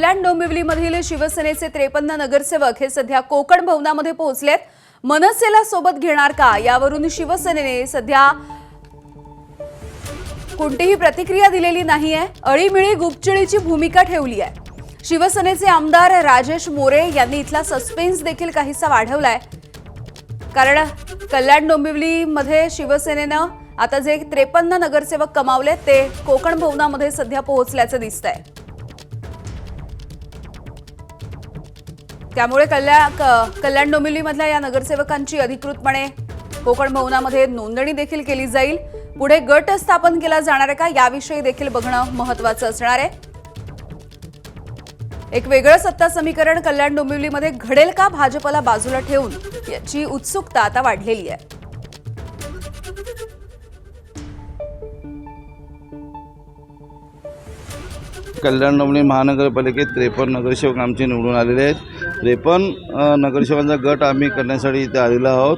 कल्याण डोंबिवलीमधील शिवसेनेचे 53 नगरसेवक हे सध्या कोकण भवनामध्ये पोहोचलेत। मनसेला सोबत घेणार का यावरून शिवसेनेने सध्या कोणतीही प्रतिक्रिया दिलेली नाहीये। अळीमिळी गुपचिळीची भूमिका ठेवली आहे। शिवसेनेचे आमदार राजेश मोरे यांनी इथला सस्पेन्स देखील काहीसा वाढवलाय, कारण कल्याण डोंबिवलीमध्ये शिवसेनेनं आता जे 53 नगरसेवक कमावले ते कोकण भवनामध्ये सध्या पोहोचल्याचं दिसतंय। त्यामुळे कल्याण डोंबिवलीमधल्या या नगरसेवकांची अधिकृतपणे कोकण भवनामध्ये नोंदणी देखील केली जाईल। पुढे गट स्थापन केला जाणार आहे का याविषयी देखील बघणं महत्त्वाचं असणार आहे। एक वेगळं सत्ता समीकरण कल्याण डोंबिवलीमध्ये घडेल का भाजपला बाजूला ठेवून याची उत्सुकता आता वाढलेली आहे। कल्याण डोंबिवली महानगरपालिकेत 53 नगरसेवक आमचे निवडून आलेले आहेत। 53 नगरसेवकांचा गट आम्ही करण्यासाठी इथे आलेलो आहोत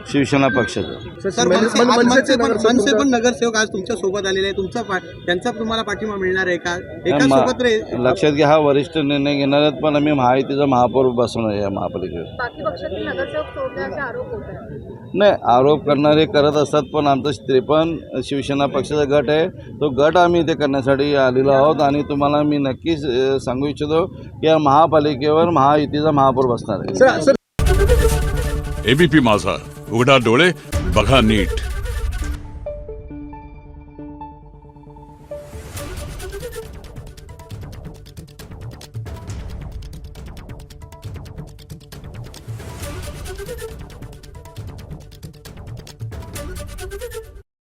शिवसेना पक्षाचा। सर, मनसे पण नगरसेवक आज तुमच्या सोबत आलेले आहे, त्यांचा तुम्हाला पाठिंबा मिळणार आहे का? एका सोबत लक्षात घ्या, हा वरिष्ठ निर्णय घेणार आहेत, पण आम्ही महायुतीचा महापौर बसवणार आहे या महापालिकेवर। बाकी पक्षातील नगरसेवक सोडण्याचे आरोप होत आहेत। नाही, आरोप करणारे करत असतात, पण आमचा 53 शिवसेना पक्षाचा गट आहे, तो गट आम्ही इथे करण्यासाठी आलेलो आहोत। आणि तुम्हाला मी नक्कीच सांगू इच्छितो की या महापालिकेवर महायुतीचा महापौर बसणार आहे। एबीपी माझा, उघडा डोळे बघा नीट।